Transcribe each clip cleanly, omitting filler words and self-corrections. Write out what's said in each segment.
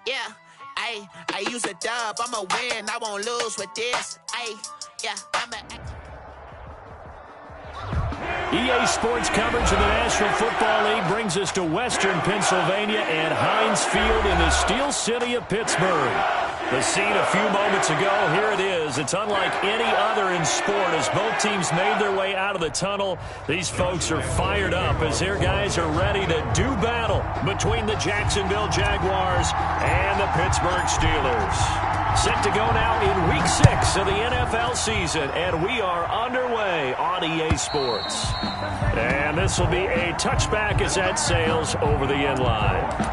Yeah, I use a dub, I'ma win, I won't lose with this. Yeah, EA Sports coverage of the National Football League brings us to Western Pennsylvania and Heinz Field in the Steel City of Pittsburgh. The scene a few moments ago, here it is. It's unlike any other in sport as both teams made their way out of the tunnel. These folks are fired up as their guys are ready to do battle between the Jacksonville Jaguars and the Pittsburgh Steelers. Set to go now in Week 6 of the NFL season, and we are underway on EA Sports. And this will be a touchback as that sails over the end line.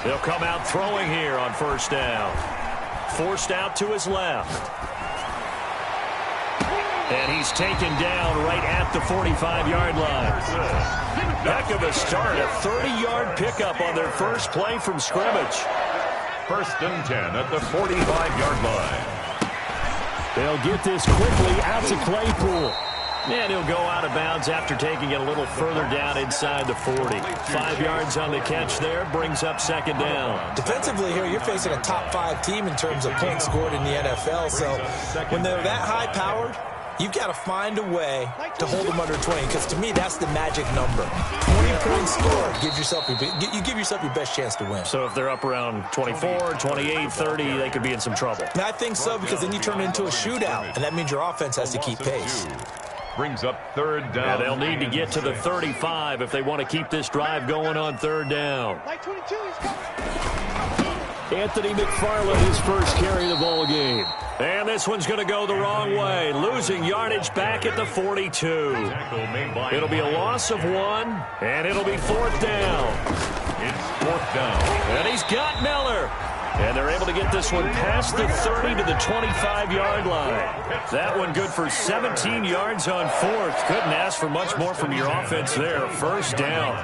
He'll come out throwing here on first down. Forced out to his left. And he's taken down right at the 45-yard line. Heck of a start. A 30-yard pickup on their first play from scrimmage. First and 10 at the 45-yard line. They'll get this quickly out to Claypool. And he'll go out of bounds after taking it a little further down inside the 40. 5 yards on the catch there, brings up second down. Defensively here, you're facing a top-5 team in terms of points scored in the NFL. So when they're that high-powered, you've got to find a way to hold them under 20, because to me, that's the magic number. 20 points scored, you give yourself your best chance to win. So if they're up around 24, 28, 30, they could be in some trouble. And I think so, because then you turn it into a shootout, and that means your offense has to keep pace. Brings up third down. Yeah, they'll need to get to the 35 if they want to keep this drive going on third down. Anthony McFarland, his first carry of the ball game. And this one's going to go the wrong way, losing yardage back at the 42. It'll be a loss of 1, and it'll be fourth down. It's fourth down. And he's got Miller. And they're able to get this one past the 30 to the 25-yard line. That one good for 17 yards on fourth. Couldn't ask for much more from your offense there. First down.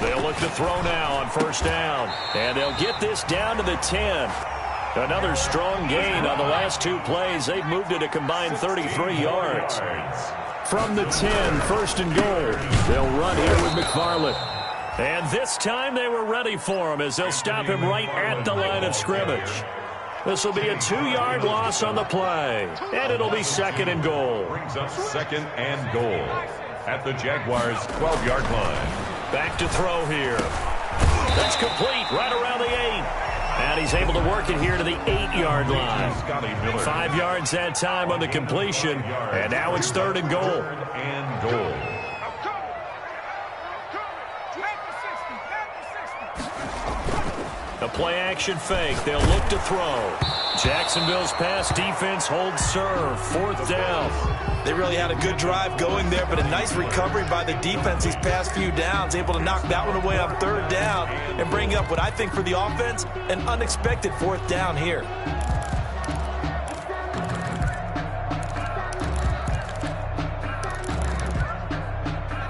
They'll look to throw now on first down. And they'll get this down to the 10. Another strong gain on the last 2 plays. They've moved it a combined 33 yards. From the 10, first and goal. They'll run here with McFarland. And this time they were ready for him as they'll stop him right at the line of scrimmage. This will be a 2-yard loss on the play. And it'll be second and goal. Brings up second and goal at the Jaguars' 12-yard line. Back to throw here. That's complete right around the 8. And he's able to work it here to the 8-yard line. 5 yards that time on the completion. And now it's third and goal. Third and goal. A play-action fake. They'll look to throw. Jacksonville's pass defense holds serve. Fourth down. They really had a good drive going there, but a nice recovery by the defense these past few downs, able to knock that one away on third down and bring up what I think for the offense, an unexpected fourth down here.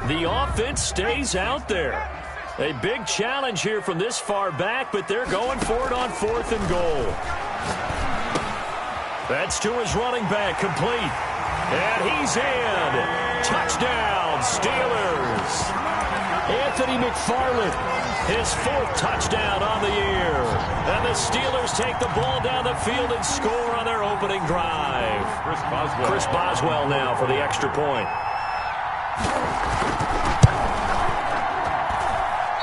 The offense stays out there. A big challenge here from this far back, but they're going for it on fourth and goal. That's to his running back, complete. And he's in. Touchdown, Steelers. Anthony McFarland, his 4th touchdown on the year. And the Steelers take the ball down the field and score on their opening drive. Chris Boswell now for the extra point.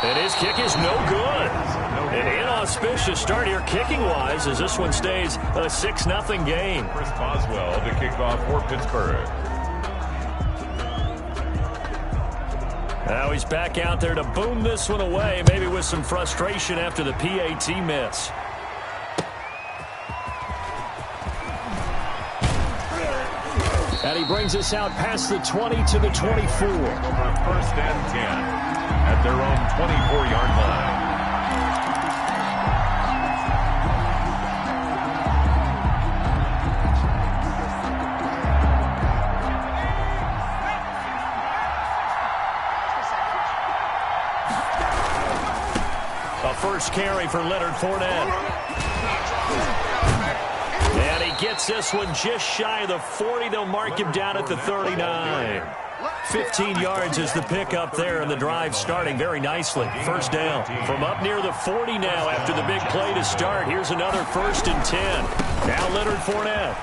And his kick is no good. An inauspicious start here kicking-wise as this one stays a 6-0 game. Chris Boswell to kick off for Pittsburgh. Now he's back out there to boom this one away, maybe with some frustration after the PAT miss. And he brings us out past the 20 to the 24. First and 10. At their own 24-yard line. A first carry for Leonard Fournette. And he gets this one just shy of the 40. They'll mark him down at the 39. 15 yards is the pickup there, and the drive starting very nicely. First down from up near the 40 now after the big play to start. Here's another 1st and 10. Now Leonard Fournette.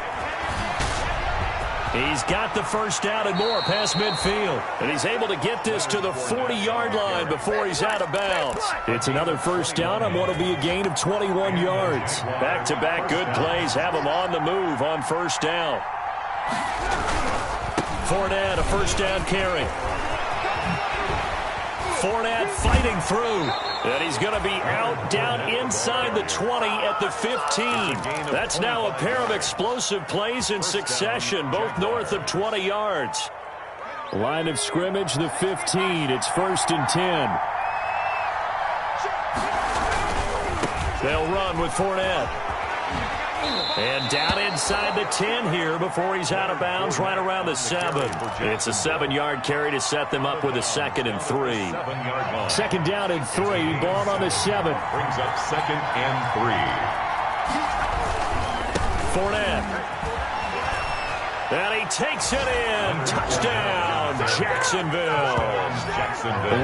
He's got the first down and more past midfield. And he's able to get this to the 40-yard line before he's out of bounds. It's another first down on what will be a gain of 21 yards. Back-to-back good plays have him on the move on first down. Fournette, a first down carry. Fournette fighting through. And he's going to be out down inside the 20 at the 15. That's now a pair of explosive plays in succession, both north of 20 yards. Line of scrimmage, the 15. It's 1st and 10. They'll run with Fournette. And down inside the 10 here before he's out of bounds right around the 7. It's a 7-yard carry to set them up with a 2nd and 3. 2nd down and 3. Ball on the 7. Brings up 2nd and 3. Fournette. And he takes it in. Touchdown, Jacksonville.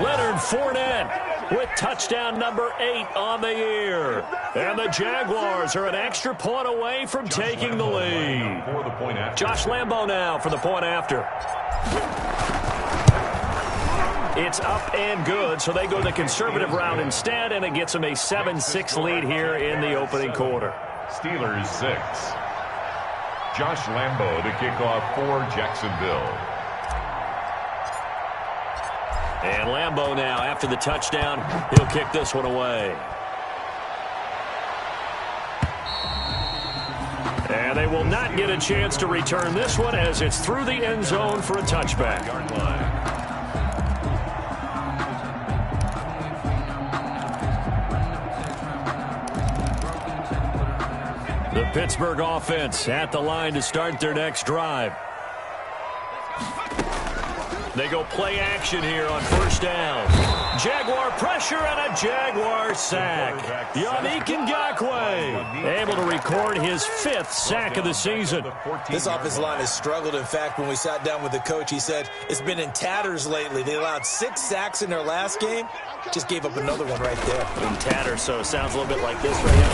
Leonard Fournette with touchdown number 8 on the year. And the Jaguars are an extra point away from taking the lead. Josh Lambo now for the point after. It's up and good, so they go the conservative route instead, and it gets them a 7-6 lead here in the opening quarter. Steelers 6. Josh Lambo to kick off for Jacksonville. And Lambo now, after the touchdown, he'll kick this one away. And they will not get a chance to return this one as it's through the end zone for a touchback. The Pittsburgh offense at the line to start their next drive. They go play action here on first down. Jaguar pressure and a Jaguar sack. Yannick Ngakoue able to record his 5th sack of the season. This offensive line has struggled. In fact, when we sat down with the coach, he said it's been in tatters lately. They allowed 6 sacks in their last game. Just gave up another one right there. In tatters, so it sounds a little bit like this right here.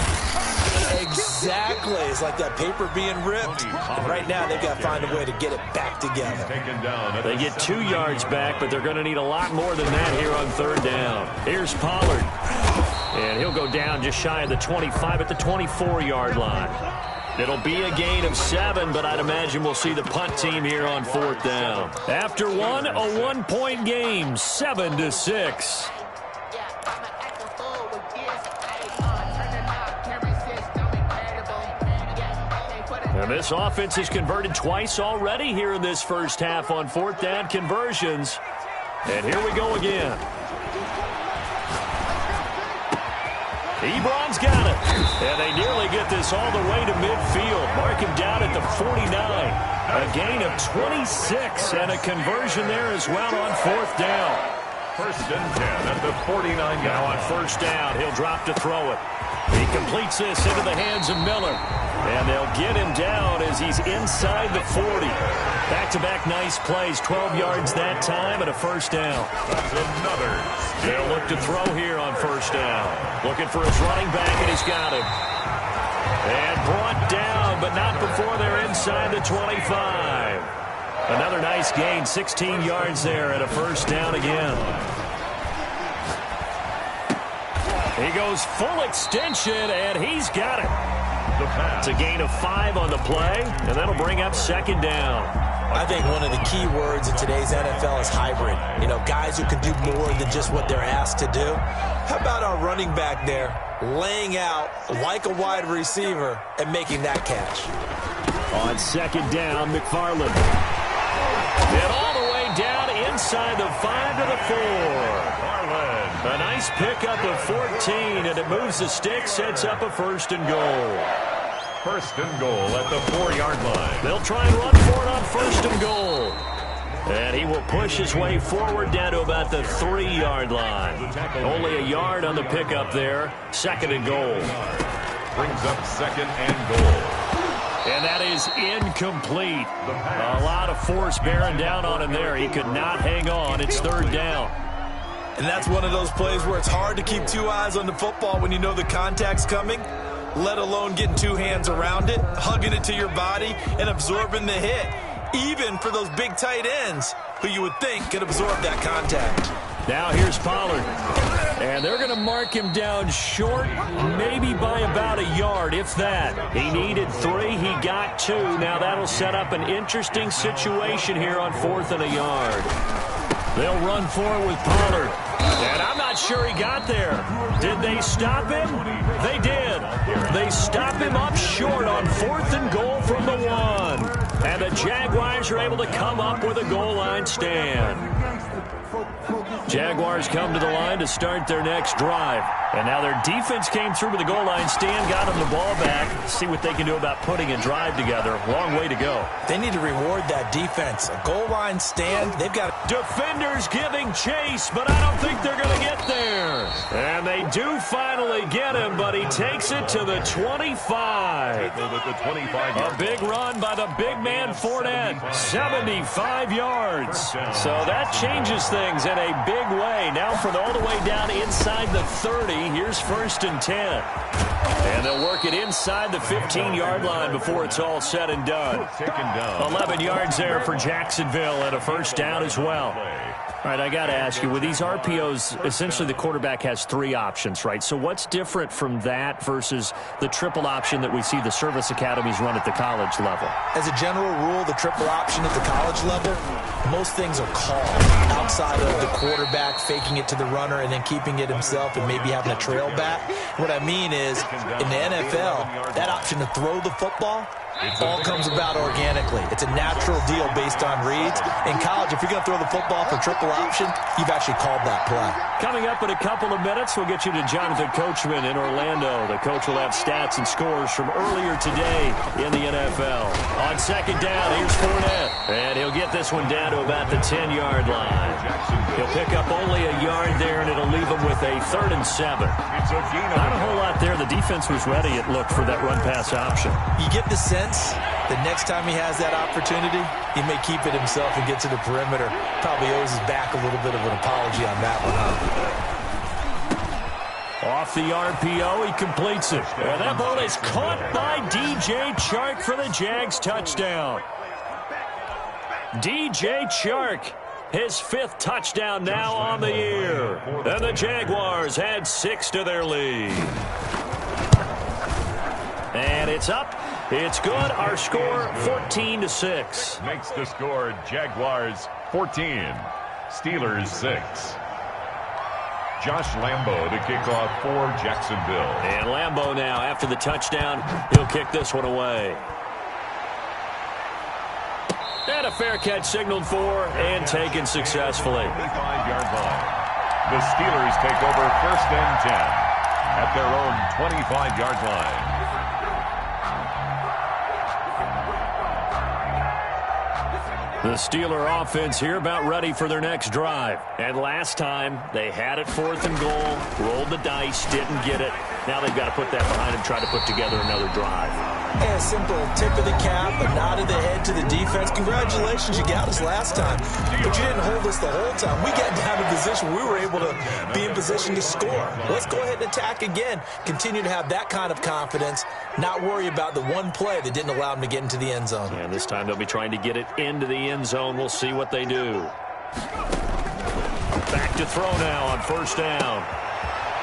Exactly. It's like that paper being ripped. And right now, they've got to find a way to get it back together. They get 2 yards back, but they're going to need a lot more than that here on 3rd down. Here's Pollard. And he'll go down just shy of the 25 at the 24-yard line. It'll be a gain of 7, but I'd imagine we'll see the punt team here on 4th down. After one, a 1-point game, 7-6. And this offense has converted twice already here in this first half on 4th down conversions. And here we go again. Ebron's got it. And they nearly get this all the way to midfield. Mark him down at the 49. A gain of 26 and a conversion there as well on 4th down. 1st and 10 at the 49. Now on 1st down, he'll drop to throw it. He completes this into the hands of Miller. And they'll get him down as he's inside the 40. Back-to-back nice plays, 12 yards that time and a 1st down. That's another. They'll look to throw here on 1st down. Looking for his running back, and he's got him. And brought down, but not before they're inside the 25. Another nice gain, 16 yards there and a 1st down again. He goes full extension, and he's got it. It's a gain of 5 on the play, and that'll bring up 2nd down. I think one of the key words in today's NFL is hybrid. You know, guys who can do more than just what they're asked to do. How about our running back there laying out like a wide receiver and making that catch? On 2nd down, McFarland. And all the way down inside the 5 to the 4. A nice pickup of 14, and it moves the stick, sets up a 1st and goal. 1st and goal at the 4-yard line. They'll try and run for it on 1st and goal. And he will push his way forward down to about the 3-yard line. Only a yard on the pickup there. 2nd and goal. Brings up 2nd and goal. And that is incomplete. A lot of force bearing down on him there. He could not hang on. It's 3rd down. And that's one of those plays where it's hard to keep 2 eyes on the football when you know the contact's coming, let alone getting 2 hands around it, hugging it to your body, and absorbing the hit. Even for those big tight ends who you would think could absorb that contact. Now here's Pollard. And they're going to mark him down short, maybe by about a yard, if that. He needed 3. He got 2. Now that'll set up an interesting situation here on 4th and a yard. They'll run for it with Pollard. And I'm not sure he got there. Did they stop him? They did. They stop him up short on 4th and goal from the 1. And the Jaguars are able to come up with a goal line stand. Jaguars come to the line to start their next drive. And now their defense came through with the goal line stand, got them the ball back. See what they can do about putting a drive together. Long way to go. They need to reward that defense. A goal line stand, they've got... Defenders giving chase, but I don't think they're going to get there. And they do finally get him, but he takes it to the 25. A big run by the big man Fournette. 75 yards. So that changes things in a big way. Now from all the way down inside the 30, here's 1st and 10. And they'll work it inside the 15-yard line before it's all said and done. 11 yards there for Jacksonville and a 1st down as well. All right, I got to ask you, with these RPOs, essentially the quarterback has 3 options, right? So what's different from that versus the triple option that we see the service academies run at the college level? As a general rule, the triple option at the college level, most things are called outside of the quarterback faking it to the runner and then keeping it himself and maybe having a trail back. What I mean is, in the NFL, that option to throw the football all comes about organically. It's a natural deal based on reads. In college, if you're going to throw the football for triple option, you've actually called that play. Coming up in a couple of minutes, we'll get you to Jonathan Coachman in Orlando. The coach will have stats and scores from earlier today in the NFL. On 2nd down, here's Fournette. And he'll get this one down to about the 10-yard line. He'll pick up only a yard there, and it'll leave him with a 3rd and 7. Not a whole lot there. The defense was ready, it looked, for that run-pass option. You get the sense the next time he has that opportunity, he may keep it himself and get to the perimeter. Probably owes his back a little bit of an apology on that one, huh? Off the RPO, he completes it. And that ball is caught by DJ Chark for the Jags touchdown. DJ Chark, his 5th touchdown now on the year. And the Jaguars had 6 to their lead. And it's up. It's good. Our score, 14-6. Makes the score Jaguars 14, Steelers 6. Josh Lambo to kick off for Jacksonville. And Lambo now, after the touchdown, he'll kick this one away. And a fair catch signaled for and taken successfully. 25-yard line. The Steelers take over 1st and 10 at their own 25-yard line. The Steeler offense here about ready for their next drive. And last time, they had it 4th and goal, rolled the dice, didn't get it. Now they've got to put that behind them, try to put together another drive. Yeah, a simple tip of the cap, a nod of the head to the defense. Congratulations, you got us last time. But you didn't hold us the whole time. We got down to position. We were able to be in position to score. Let's go ahead and attack again. Continue to have that kind of confidence. Not worry about the one play that didn't allow them to get into the end zone. And this time they'll be trying to get it into the end zone. We'll see what they do. Back to throw now on 1st down.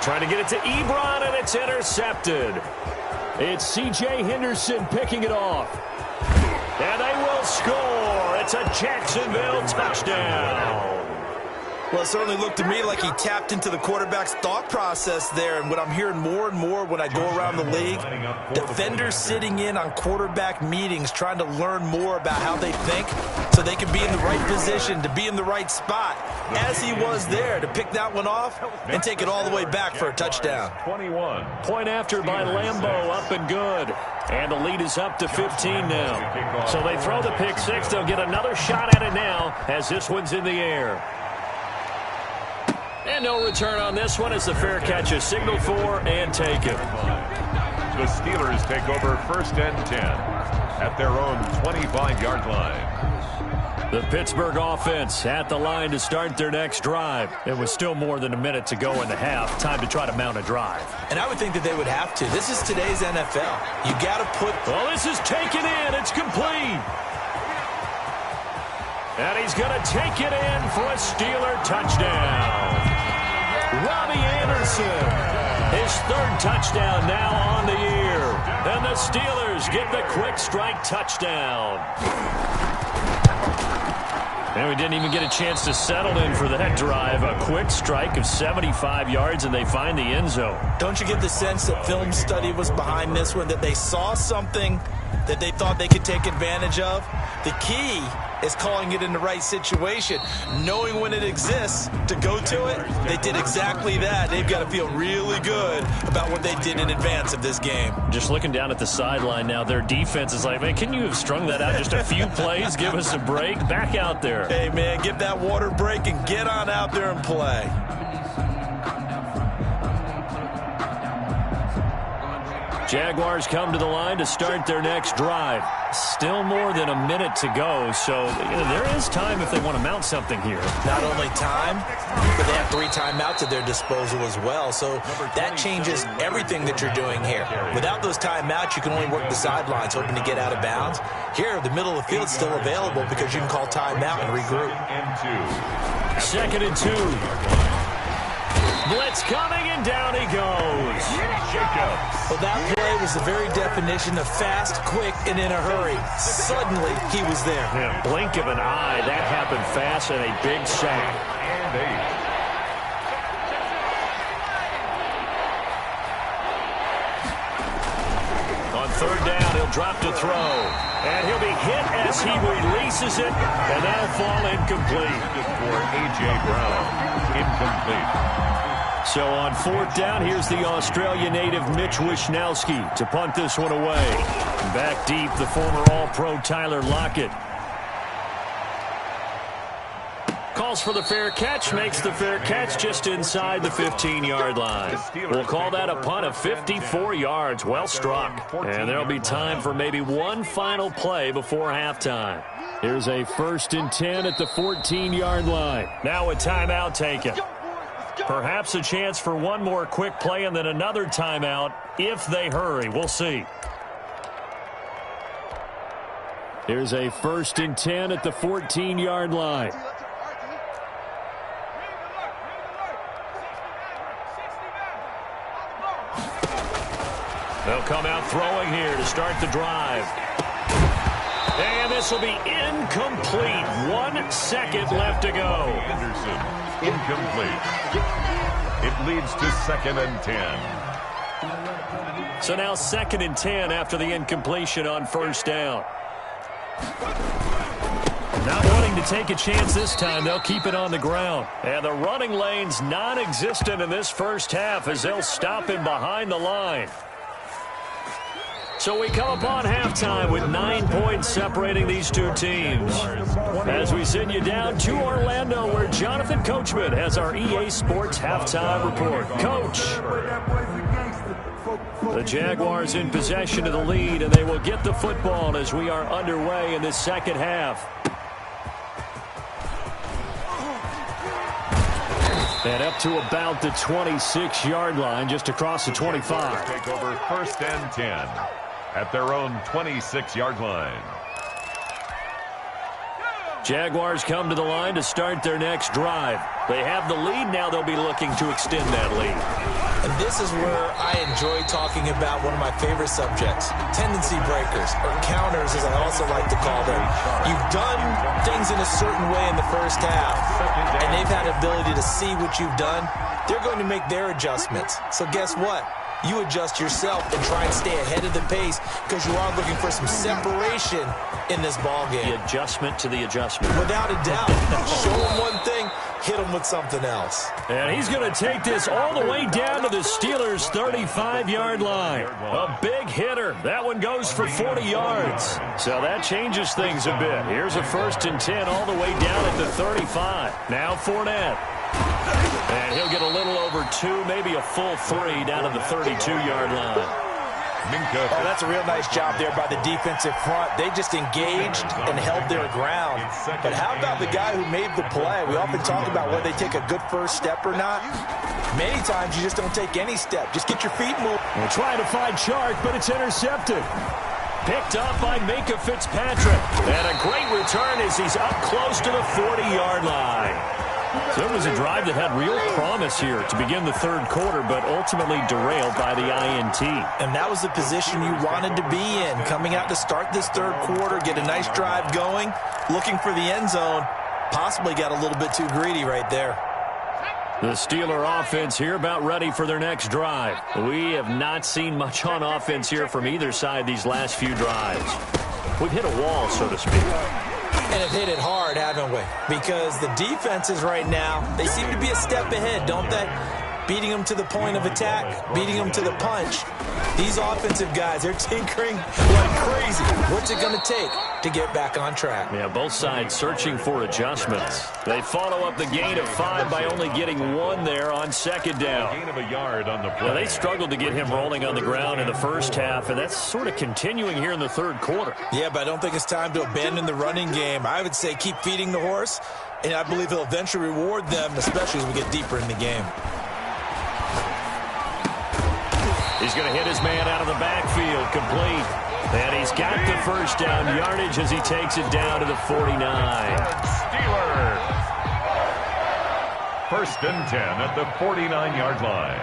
Trying to get it to Ebron, and it's intercepted. It's C.J. Henderson picking it off. And they will score. It's a Jacksonville touchdown. Well, it certainly looked to me like he tapped into the quarterback's thought process there. And what I'm hearing more and more when I go around the league, defenders sitting in on quarterback meetings trying to learn more about how they think so they can be in the right position, to be in the right spot, as he was there to pick that one off and take it all the way back for a touchdown. 21. Point after by Lambo, up and good. And the lead is up to 15 now. So they throw the pick six. They'll get another shot at it now as this one's in the air. And no return on this one as the fair catch is signaled for and taken. The Steelers take over 1st and 10 at their own 25-yard line. The Pittsburgh offense at the line to start their next drive. It was still more than a minute to go in the half. Time to try to mount a drive. And I would think that they would have to. This is today's NFL. You got to put... Well, this is taken in. It's complete. And he's going to take it in for a Steeler touchdown. Robbie Anderson, his 3rd touchdown now on the year. And the Steelers get the quick strike touchdown. And we didn't even get a chance to settle in for that drive. A quick strike of 75 yards, and they find the end zone. Don't you get the sense that film study was behind this one, that they saw something that they thought they could take advantage of? The key is calling it in the right situation, knowing when it exists to go to it. They did exactly that. They've got to feel really good about what they did in advance of this game. Just looking down at the sideline now, their defense is like, man, can you have strung that out just a few plays? Give us a break. Back out there. Hey, man, give that water break and get on out there and play. Jaguars come to the line to start their next drive. Still more than a minute to go, so there is time if they want to mount something here. Not only time, but they have 3 timeouts at their disposal as well, so that changes everything that you're doing here. Without those timeouts, you can only work the sidelines, hoping to get out of bounds. Here, the middle of the field is still available because you can call timeout and regroup. 2nd and 2. Blitz coming, and down he goes. Well, that play was the very definition of fast, quick, and in a hurry. Suddenly, he was there. Yeah, blink of an eye. That happened fast, and a big sack. And 8. On 3rd down, he'll drop to throw. And he'll be hit as he releases it, and that'll fall incomplete. For A.J. Brown, incomplete. So on 4th down, here's the Australia native Mitch Wishnowsky to punt this one away. Back deep, the former All-Pro Tyler Lockett. Calls for the fair catch, makes the fair catch just inside the 15-yard line. We'll call that a punt of 54 yards. Well struck. And there'll be time for maybe one final play before halftime. Here's a 1st and 10 at the 14-yard line. Now a timeout taken. Perhaps a chance for one more quick play and then another timeout if they hurry. We'll see. Here's a 1st and 10 at the 14-yard line. They'll come out throwing here to start the drive. And this will be incomplete. 1 second left to go. Anderson. Incomplete. It leads to 2nd and 10. So now 2nd and 10 after the incompletion on 1st down. Not wanting to take a chance this time, they'll keep it on the ground. And the running lane's non-existent in this first half as they'll stop him behind the line. So we come upon halftime with 9 points separating these two teams. As we send you down to Orlando, where Jonathan Coachman has our EA Sports halftime report. Coach. The Jaguars in possession of the lead, and they will get the football as we are underway in this second half. And up to about the 26-yard line, just across the 25. Take over 1st and 10. At their own 26-yard line. Jaguars come to the line to start their next drive. They have the lead. Now they'll be looking to extend that lead. And this is where I enjoy talking about one of my favorite subjects, tendency breakers, or counters as I also like to call them. You've done things in a certain way in the first half, and they've had the ability to see what you've done. They're going to make their adjustments. So guess what? You adjust yourself and try and stay ahead of the pace because you are looking for some separation in this ball game. The adjustment to the adjustment. Without a doubt. Show them one thing, hit them with something else. And he's going to take this all the way down to the Steelers' 35-yard line. A big hitter. That one goes for 40 yards. So that changes things a bit. Here's a 1st and 10 all the way down at the 35. Now Fournette. And he'll get a little over 2, maybe a full 3 down to the 32-yard line. Oh, that's a real nice job there by the defensive front. They just engaged and held their ground. But how about the guy who made the play? We often talk about whether they take a good first step or not. Many times you just don't take any step. Just get your feet moving. We're trying to find Chark, but it's intercepted. Picked up by Minkah Fitzpatrick. And a great return as he's up close to the 40-yard line. So it was a drive that had real promise here to begin the third quarter, but ultimately derailed by the INT. And that was the position you wanted to be in. Coming out to start this third quarter, get a nice drive going, looking for the end zone. Possibly got a little bit too greedy right there. The Steeler offense here about ready for their next drive. We have not seen much on offense here from either side these last few drives. We've hit a wall, so to speak. And have hit it hard, haven't we? Because the defenses right now, they seem to be a step ahead, don't they? Beating them to the point of attack, beating them to the punch. These offensive guys, they're tinkering like crazy. What's it going to take to get back on track? Yeah, both sides searching for adjustments. They follow up the gain of 5 by only getting 1 there on 2nd down. Gain of a yard on the play. Now, they struggled to get him rolling on the ground in the first half, and that's sort of continuing here in the third quarter. Yeah, but I don't think it's time to abandon the running game. I would say keep feeding the horse, and I believe he'll eventually reward them, especially as we get deeper in the game. He's going to hit his man out of the backfield, complete. And he's got the first down yardage as he takes it down to the 49. Steelers. 1st and 10 at the 49-yard line.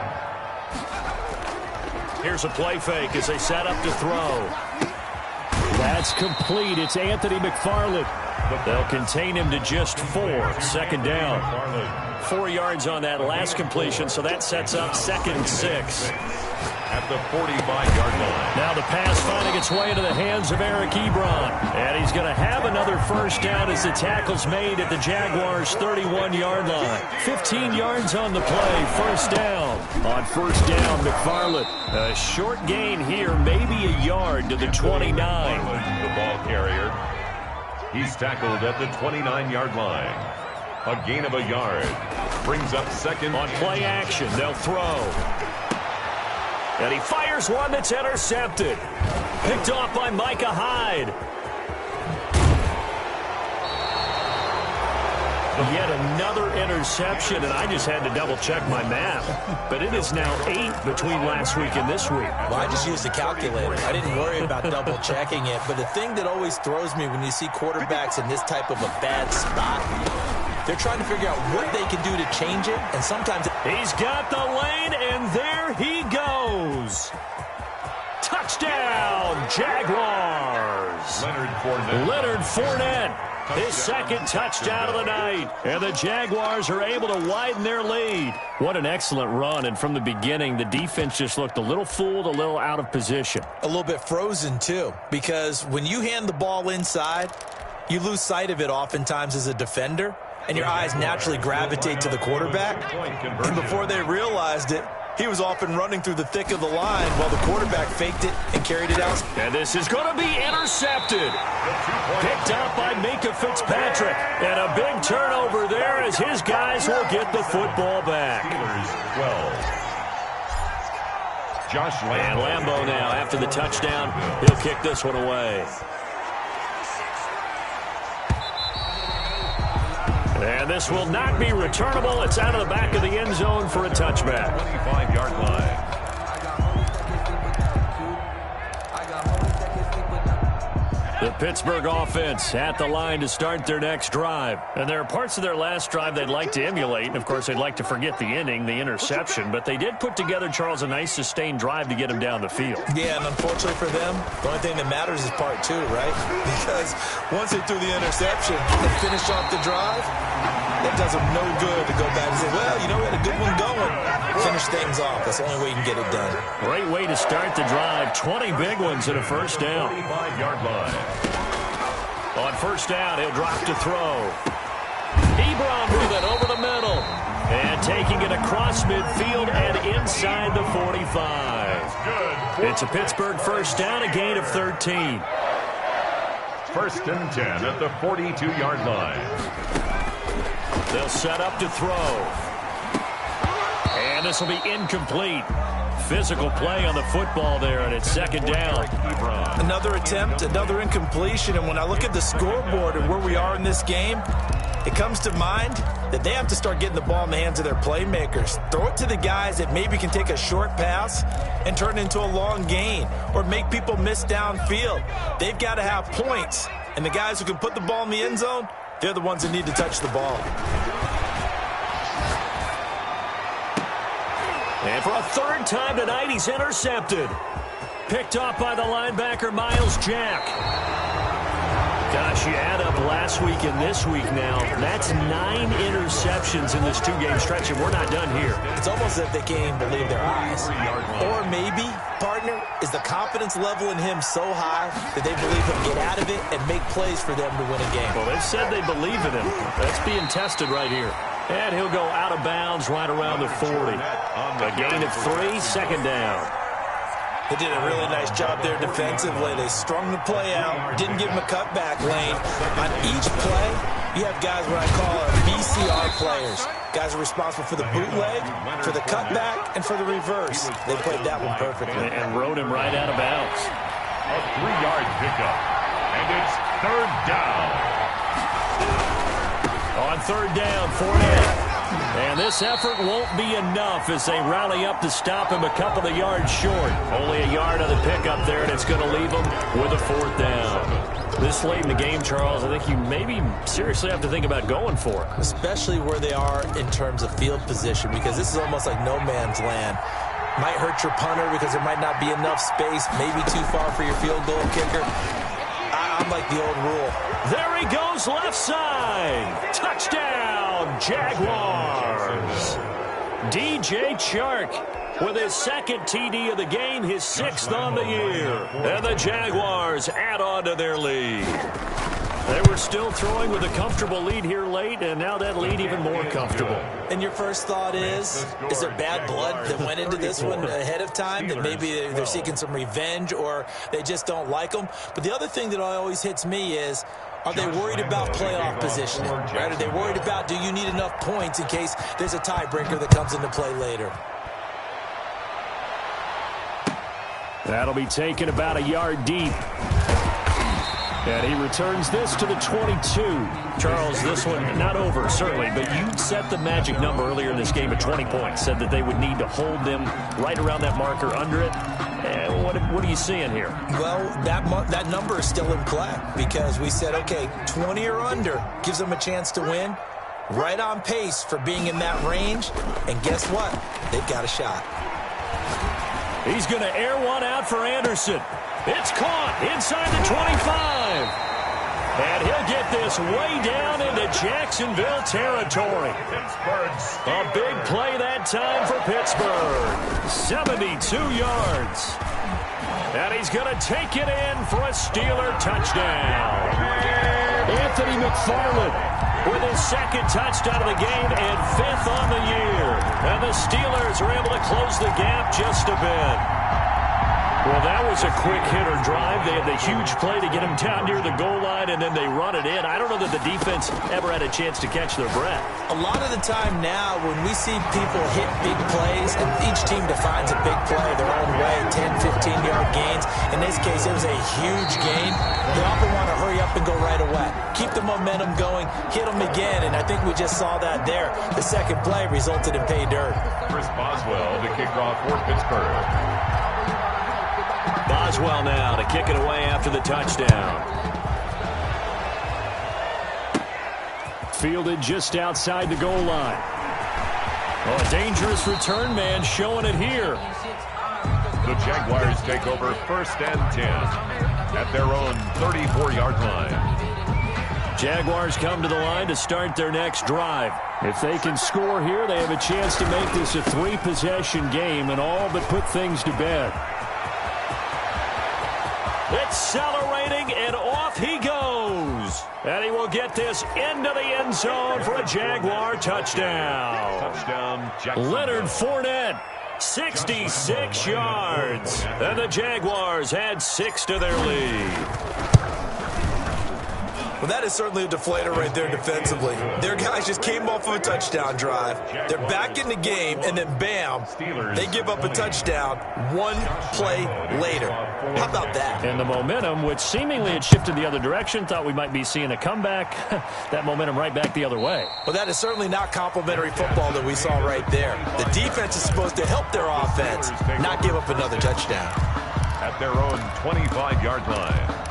Here's a play fake as they set up to throw. That's complete. It's Anthony McFarland. They'll contain him to just 4. 2nd down. 4 yards on that last completion, so that sets up 2nd and 6. At the 45-yard line. Now the pass finding its way into the hands of Eric Ebron. And he's going to have another first down as the tackle's made at the Jaguars' 31-yard line. 15 yards on the play, first down. On first down, McFarland. A short gain here, maybe a yard to the 29. The ball carrier. He's tackled at the 29-yard line. A gain of a yard. Brings up 2nd. On play action, they'll throw. And he fires one that's intercepted. Picked off by Micah Hyde. Yet another interception, and I just had to double-check my math. But it is now 8 between last week and this week. Well, I just used the calculator. I didn't worry about double-checking it. But the thing that always throws me when you see quarterbacks in this type of a bad spot, they're trying to figure out what they can do to change it, and sometimes... He's got the lane, and there he goes. Touchdown, Jaguars. Leonard Fournette. His 2nd touchdown of the night. And the Jaguars are able to widen their lead. What an excellent run. And from the beginning, the defense just looked a little fooled, a little out of position. A little bit frozen, too. Because when you hand the ball inside, you lose sight of it oftentimes as a defender. And your eyes naturally gravitate to the quarterback. And before they realized it, he was off and running through the thick of the line while the quarterback faked it and carried it out. And this is going to be intercepted. Picked up by Minkah Fitzpatrick. And a big turnover there as his guys will get the football back. Steelers 12. Josh Lambo. And Lambo now, after the touchdown, he'll kick this one away. And this will not be returnable. It's out of the back of the end zone for a touchback. 25-yard line. The Pittsburgh offense at the line to start their next drive. And there are parts of their last drive they'd like to emulate. And, of course, they'd like to forget the inning, the interception. But they did put together, Charles, a nice sustained drive to get him down the field. Yeah, and unfortunately for them, the only thing that matters is part two, right? Because once they threw the interception and finished off the drive, it does them no good to go back and say, well, you know, we had a good one going. Finish things off. That's the only way you can get it done. Great way to start the drive. 20 big ones and a first down. 45-yard line. On first down, he'll drop to throw. Ebron with it over the middle. And taking it across midfield and inside the 45. It's a Pittsburgh first down, a gain of 13. First and 10 at the 42-yard line. They'll set up to throw. And this will be incomplete. Physical play on the football there, and it's second down. Another attempt, another incompletion, and when I look at the scoreboard and where we are in this game, it comes to mind that they have to start getting the ball in the hands of their playmakers. Throw it to the guys that maybe can take a short pass and turn it into a long gain or make people miss downfield. They've got to have points, and the guys who can put the ball in the end zone, they're the ones that need to touch the ball. And for a third time tonight, he's intercepted. Picked off by the linebacker, Miles Jack. Gosh, you add up last week and this week now. That's 9 interceptions in this two-game stretch, and we're not done here. It's almost as if they can't even believe their eyes. Or maybe, partner, is the confidence level in him so high that they believe he'll get out of it and make plays for them to win a game. Well, they've said they believe in him. That's being tested right here. And he'll go out of bounds right around the 40. A gain of 3, second down. They did a really nice job there defensively. They strung the play out, didn't give him a cutback lane. On each play, you have guys what I call BCR players. Guys are responsible for the bootleg, for the cutback, and for the reverse. They played that one perfectly. And rode him right out of bounds. A 3-yard pickup, and it's third down. On third down, Fournette. And this effort won't be enough as they rally up to stop him a couple of yards short. Only a yard on the pickup there, and it's going to leave him with a fourth down. This late in the game, Charles, I think you maybe seriously have to think about going for it. Especially where they are in terms of field position, because this is almost like no man's land. Might hurt your punter because there might not be enough space, maybe too far for your field goal kicker. I'm like the old rule. There he goes, left side. Touchdown, Jaguars. DJ Chark with his second TD of the game, his 6th on the year. And the Jaguars add on to their lead. They were still throwing with a comfortable lead here late, and now that lead even more comfortable. And your first thought is there bad blood that went into this one ahead of time, that maybe they're seeking some revenge or they just don't like them? But the other thing that always hits me is, are they worried about playoff positioning? Right? Are they worried about, do you need enough points in case there's a tiebreaker that comes into play later? That'll be taken about a yard deep. And he returns this to the 22. Charles, this one not over, certainly, but you set the magic number earlier in this game at 20 points. Said that they would need to hold them right around that marker under it. And what are you seeing here? Well, that number is still in play because we said, okay, 20 or under gives them a chance to win. Right on pace for being in that range. And guess what? They've got a shot. He's going to air one out for Anderson. It's caught inside the 25. And he'll get this way down into Jacksonville territory. A big play that time for Pittsburgh. 72 yards. And he's going to take it in for a Steeler touchdown. Anthony McFarland with his second touchdown of the game and 5th on the year. And the Steelers are able to close the gap just a bit. Well, that was a quick hitter drive. They had the huge play to get him down near the goal line, and then they run it in. I don't know that the defense ever had a chance to catch their breath. A lot of the time now, when we see people hit big plays, and each team defines a big play their own way, 10, 15-yard gains. In this case, it was a huge gain. They often want to hurry up and go right away. Keep the momentum going, hit them again, and I think we just saw that there. The second play resulted in pay dirt. Chris Boswell to kick off for Pittsburgh. Boswell now to kick it away after the touchdown. Fielded just outside the goal line. Oh, a dangerous return man showing it here. The Jaguars take over 1st and 10 at their own 34-yard line. Jaguars come to the line to start their next drive. If they can score here, they have a chance to make this a 3-possession game and all but put things to bed. Accelerating, and off he goes. And he will get this into the end zone for a Jaguar touchdown. Leonard Fournette, 66 yards. And the Jaguars add 6 to their lead. Well, that is certainly a deflator right there defensively. Their guys just came off of a touchdown drive. They're back in the game, and then bam, they give up a touchdown one play later. How about that? And the momentum, which seemingly had shifted the other direction, thought we might be seeing a comeback. That momentum right back the other way. Well, that is certainly not complimentary football that we saw right there. The defense is supposed to help their offense, not give up another touchdown. At their own 25-yard line.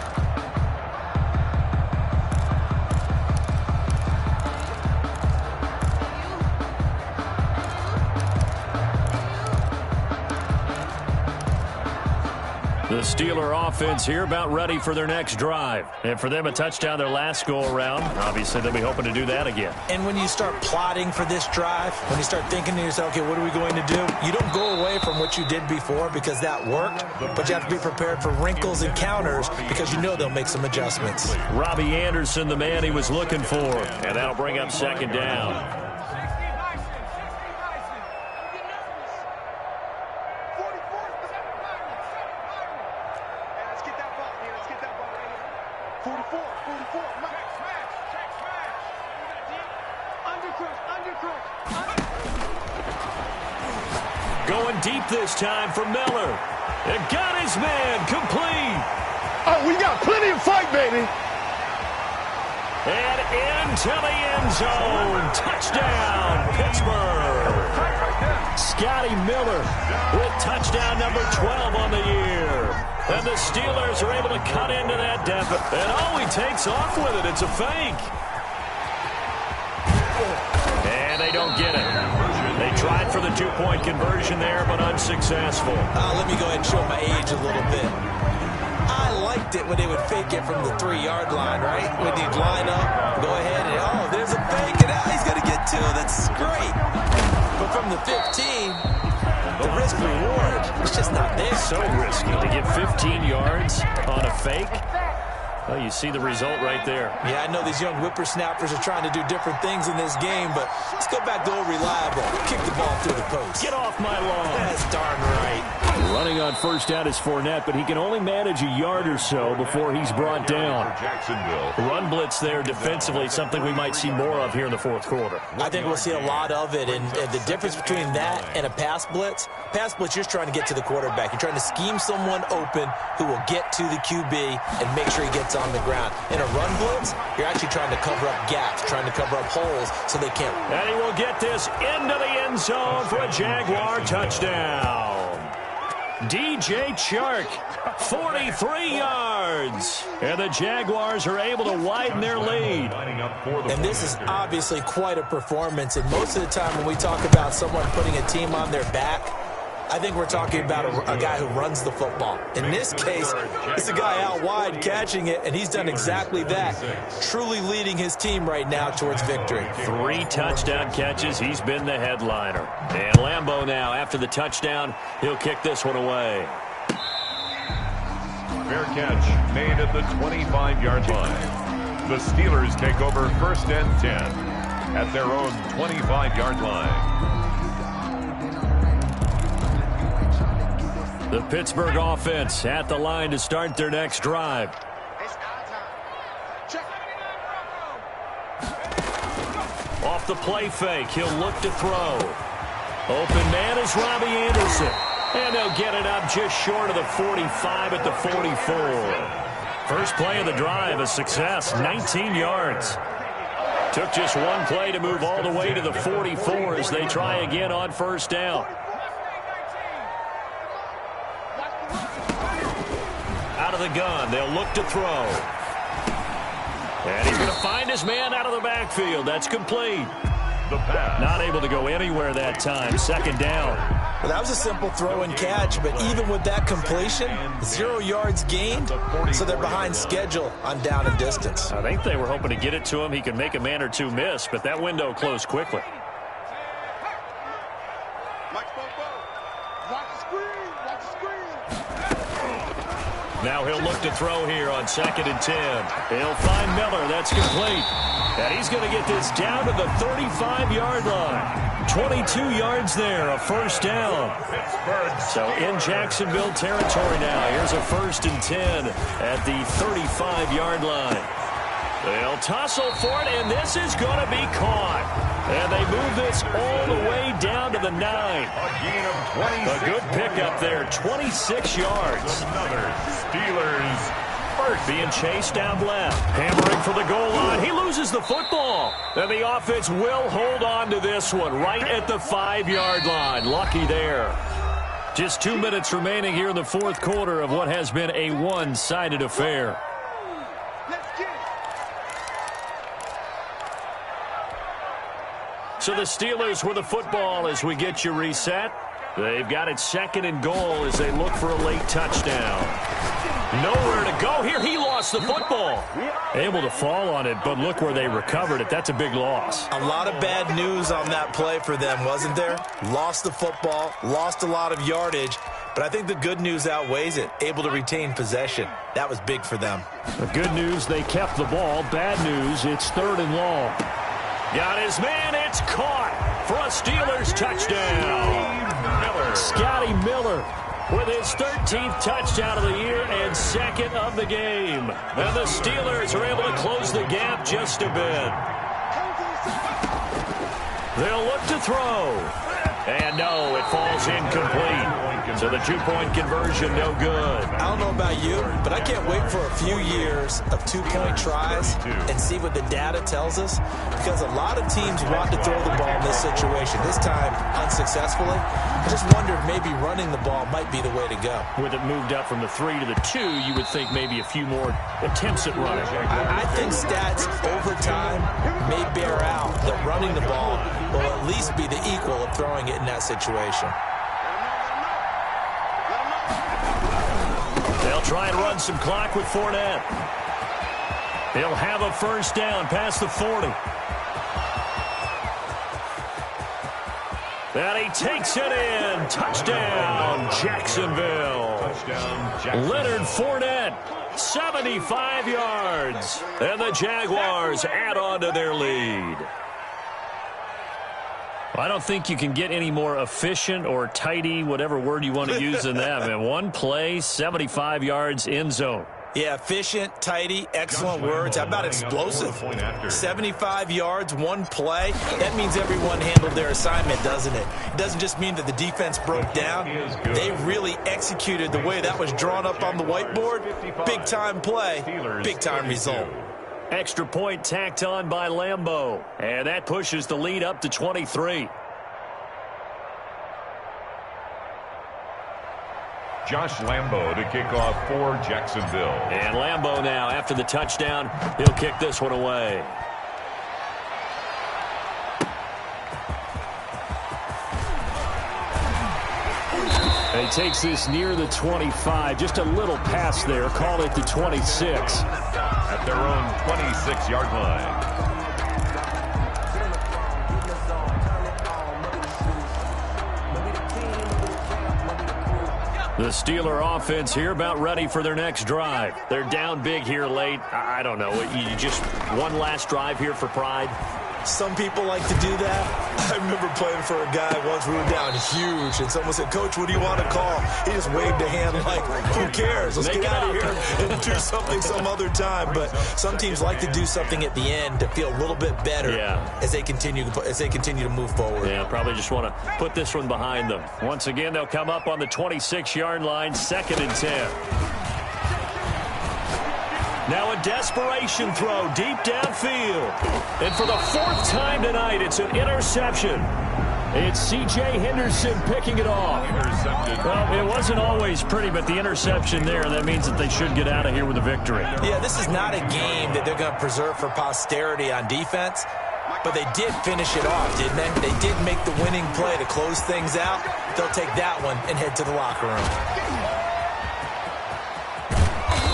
The Steeler offense here about ready for their next drive. And for them, a touchdown their last go-around. Obviously, they'll be hoping to do that again. And when you start plotting for this drive, when you start thinking to yourself, okay, what are we going to do? You don't go away from what you did before because that worked, but you have to be prepared for wrinkles and counters because you know they'll make some adjustments. Robbie Anderson, the man he was looking for. And that'll bring up 2nd down. Going deep this time for Miller. It got his man complete. Oh, we got plenty of fight, baby. And into the end zone. Touchdown, Pittsburgh. Scotty Miller with touchdown number 12 on the year. And the Steelers are able to cut into that deficit. And oh, he takes off with it. It's a fake. And they don't get it. They tried for the 2-point conversion there, but unsuccessful. Let me go ahead and show my age a little bit. I liked it when they would fake it from the 3-yard line, right? When you'd line up, go ahead, and oh, there's a fake, and he's going to get 2. That's great. But from the 15, the risk-reward is just not there. So risky to get 15 yards on a fake. Well, you see the result right there. Yeah, I know these young whippersnappers are trying to do different things in this game, but let's go back to old reliable. Kick the ball through the post. Get off my lawn. That's darn right. Running on 1st down is Fournette, but he can only manage a yard or so before he's brought down. Run blitz there defensively, something we might see more of here in the 4th quarter. I think we'll see a lot of it, and the difference between that and a pass blitz, you're trying to get to the quarterback. You're trying to scheme someone open who will get to the QB and make sure he gets on the ground. In a run blitz, you're actually trying to cover up gaps, trying to cover up holes so they can't. And he will get this into the end zone for a Jaguar touchdown. DJ Chark, 43 yards. And the Jaguars are able to widen their lead. And this is obviously quite a performance. And most of the time when we talk about someone putting a team on their back, I think we're talking about a guy who runs the football. In this case, it's a guy out wide catching it, and he's done exactly that, truly leading his team right now towards victory. 3 touchdown catches. He's been the headliner. And Lambeau now, after the touchdown, he'll kick this one away. Fair catch made at the 25-yard line. The Steelers take over 1st and 10 at their own 25-yard line. The Pittsburgh offense at the line to start their next drive. Off the play fake, he'll look to throw. Open man is Robbie Anderson. And they'll get it up just short of the 45 at the 44. First play of the drive, a success, 19 yards. Took just one play to move all the way to the 44 as they try again on 1st down. of the gun. They'll look to throw. And he's going to find his man out of the backfield. That's complete. The pass. Not able to go anywhere that time. Second down. Well, that was a simple throw and catch, but even with that completion, 0 yards gained, so they're behind schedule on down and distance. I think they were hoping to get it to him. He could make a man or two miss, but that window closed quickly. Now he'll look to throw here on 2nd and 10. He'll find Miller. That's complete. And he's going to get this down to the 35-yard line. 22 yards there, a first down. So in Jacksonville territory now. Here's a 1st and 10 at the 35-yard line. They'll tussle for it, and this is going to be caught. And they move this all the way down to the 9. A good pickup there, 26 yards. Another Steelers first. Being chased down left. Hammering for the goal line. He loses the football. And the offense will hold on to this one right at the 5-yard line. Lucky there. Just 2 minutes remaining here in the 4th quarter of what has been a one-sided affair. So the Steelers with the football as we get you reset. They've got it 2nd and goal as they look for a late touchdown. Nowhere to go here. He lost the football. Able to fall on it, but look where they recovered it. That's a big loss. A lot of bad news on that play for them, wasn't there? Lost the football, lost a lot of yardage, but I think the good news outweighs it. Able to retain possession. That was big for them. The good news, they kept the ball. Bad news, it's 3rd and long. Got his man. It's caught for a Steelers touchdown. Scotty Miller with his 13th touchdown of the year and 2nd of the game. And the Steelers are able to close the gap just a bit. They'll look to throw. And no, it falls incomplete. So the 2-point conversion, no good. I don't know about you, but I can't wait for a few years of 2-point tries and see what the data tells us, because a lot of teams want to throw the ball in this situation, this time unsuccessfully. I just wonder if maybe running the ball might be the way to go. With it moved up from the 3 to the 2, you would think maybe a few more attempts at running. I think stats over time may bear out that running the ball will at least be the equal of throwing it in that situation. They'll try and run some clock with Fournette. He'll have a first down past the 40. And he takes it in. Touchdown, Jacksonville. Leonard Fournette, 75 yards. And the Jaguars add on to their lead. I don't think you can get any more efficient or tidy, whatever word you want to use in that. Man, one play, 75 yards, end zone. Yeah, efficient, tidy, excellent words. How about explosive? 75 yards, one play. That means everyone handled their assignment, doesn't it? It doesn't just mean that the defense broke down. They really executed the way that was drawn up on the whiteboard. Big-time play, big-time result. Extra point tacked on by Lambeau. And that pushes the lead up to 23. Josh Lambeau to kick off for Jacksonville. And Lambeau now, after the touchdown, he'll kick this one away. And he takes this near the 25. Just a little pass there. Call it the 26. At their own 26-yard line. The Steeler offense here about ready for their next drive. They're down big here late. I don't know. You just one last drive here for pride? Some people like to do that. I remember playing for a guy once. We were down huge, and someone said, "Coach, what do you want to call?" He just waved a hand like, "Who cares? Let's get out of here and do something some other time." But some teams like to do something at the end to feel a little bit better as they continue to move forward. Yeah, probably just want to put this one behind them. Once again, they'll come up on the 26-yard line, 2nd and 10. Now a desperation throw deep downfield. And for the 4th time tonight, it's an interception. It's C.J. Henderson picking it off. Well, it wasn't always pretty, but the interception there, that means that they should get out of here with a victory. Yeah, this is not a game that they're going to preserve for posterity on defense, but they did finish it off, didn't they? They did make the winning play to close things out. They'll take that one and head to the locker room.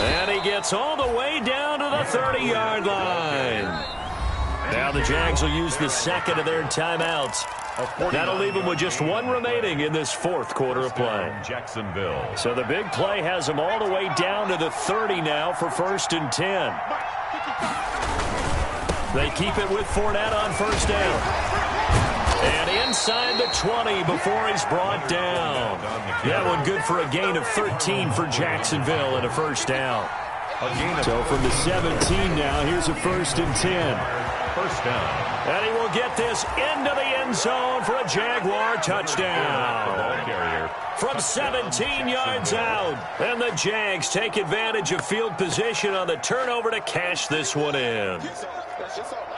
And he gets all the way down to the 30-yard line. Now the Jags will use the second of their timeouts. That'll leave them with just one remaining in this fourth quarter of play. Jacksonville. So the big play has them all the way down to the 30 now for 1st and 10. They keep it with Fournette on first down. And inside the 20 before he's brought down. That one good for a gain of 13 for Jacksonville and a first down. So from the 17 now, here's a 1st and 10. First down. And he will get this into the end zone for a Jaguar touchdown. From 17 yards out. And the Jags take advantage of field position on the turnover to cash this one in.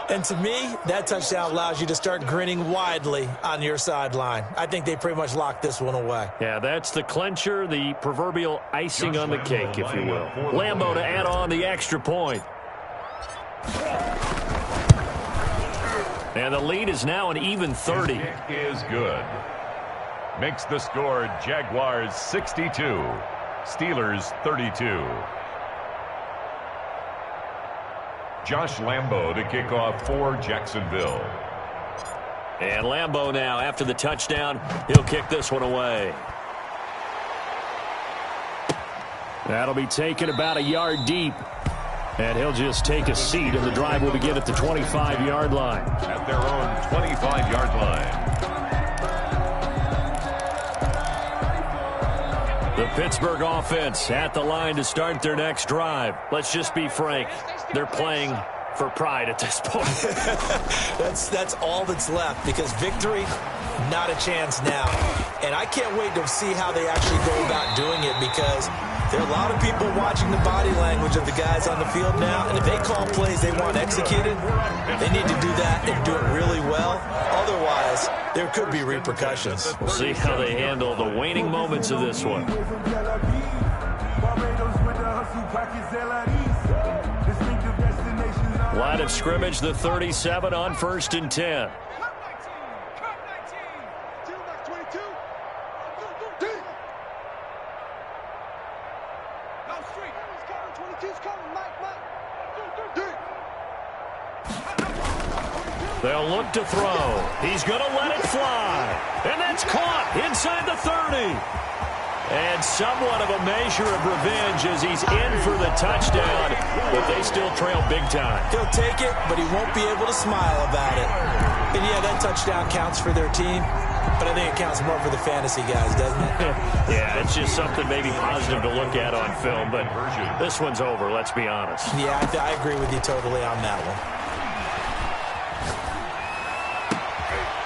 And to me, that touchdown allows you to start grinning widely on your sideline. I think they pretty much locked this one away. Yeah, that's the clincher, the proverbial icing on the cake, if you will. Lambo to add on the extra point. And the lead is now an even 30. His kick is good. Makes the score Jaguars 62, Steelers 32. Josh Lambo to kick off for Jacksonville. And Lambo now, after the touchdown, he'll kick this one away. That'll be taken about a yard deep. And he'll just take a seat, and the drive will begin at the 25-yard line. At their own 25-yard line. The Pittsburgh offense at the line to start their next drive. Let's just be frank. They're playing for pride at this point. That's all that's left, because victory, not a chance now. And I can't wait to see how they actually go about doing it, because there are a lot of people watching the body language of the guys on the field now, and if they call plays they want executed, they need to do that and do it really well. Otherwise, there could be repercussions. We'll see how they handle the waning moments of this one. Line of scrimmage, the 37 on 1st and 10. They'll look to throw. He's going to let it fly. And that's caught inside the 30. And somewhat of a measure of revenge as he's in for the touchdown. But they still trail big time. He'll take it, but he won't be able to smile about it. And yeah, that touchdown counts for their team. But I think it counts more for the fantasy guys, doesn't it? Yeah, it's just something maybe positive to look at on film. But this one's over, let's be honest. Yeah, I agree with you totally on that one.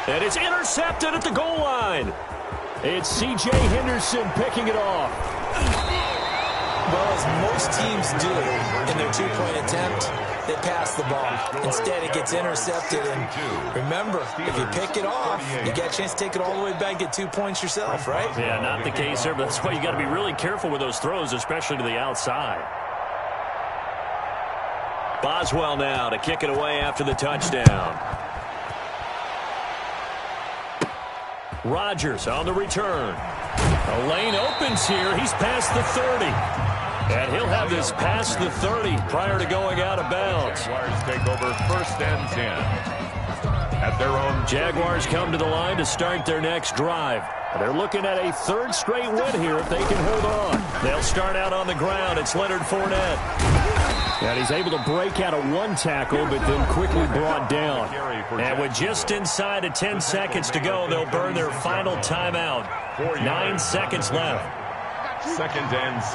And it's intercepted at the goal line. It's C.J. Henderson picking it off. Well, as most teams do in their two-point attempt, they pass the ball. Instead, it gets intercepted. And remember, if you pick it off, you get a chance to take it all the way back, get 2 points yourself, right? Yeah, not the case there, but that's why you got to be really careful with those throws, especially to the outside. Boswell now to kick it away after the touchdown. Rodgers on the return. A lane opens here. He's past the 30. And he'll have this past the 30 prior to going out of bounds. Jaguars take over 1st and 10. At their own. Jaguars come to the line to start their next drive. They're looking at a 3rd straight win here if they can hold on. They'll start out on the ground. It's Leonard Fournette. And he's able to break out of one tackle, but then quickly brought down. And with just inside of 10 seconds to go, they'll burn their final timeout. 9 seconds left. 2nd and 6.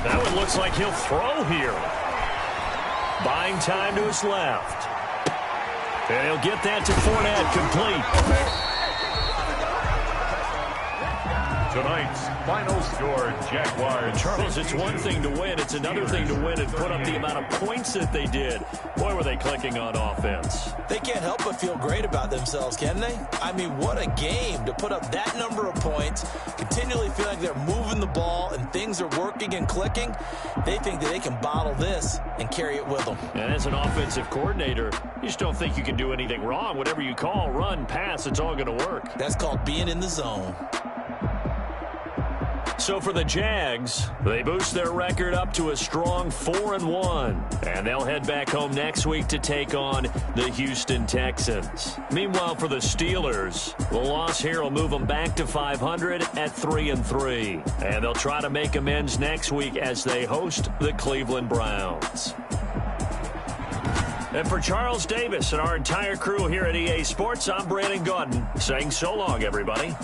That one looks like he'll throw here. Buying time to his left. And he'll get that to Fournette, complete. Tonight's final score, Jaguars. Charles, it's one thing to win. It's another thing to win and put up the amount of points that they did. Boy, were they clicking on offense. They can't help but feel great about themselves, can they? I mean, what a game to put up that number of points, continually feel like they're moving the ball and things are working and clicking. They think that they can bottle this and carry it with them. And as an offensive coordinator, you just don't think you can do anything wrong. Whatever you call, run, pass, it's all going to work. That's called being in the zone. So for the Jags, they boost their record up to a strong 4-1. And they'll head back home next week to take on the Houston Texans. Meanwhile, for the Steelers, the loss here will move them back to 500 at 3-3. And they'll try to make amends next week as they host the Cleveland Browns. And for Charles Davis and our entire crew here at EA Sports, I'm Brandon Gaudin saying so long, everybody.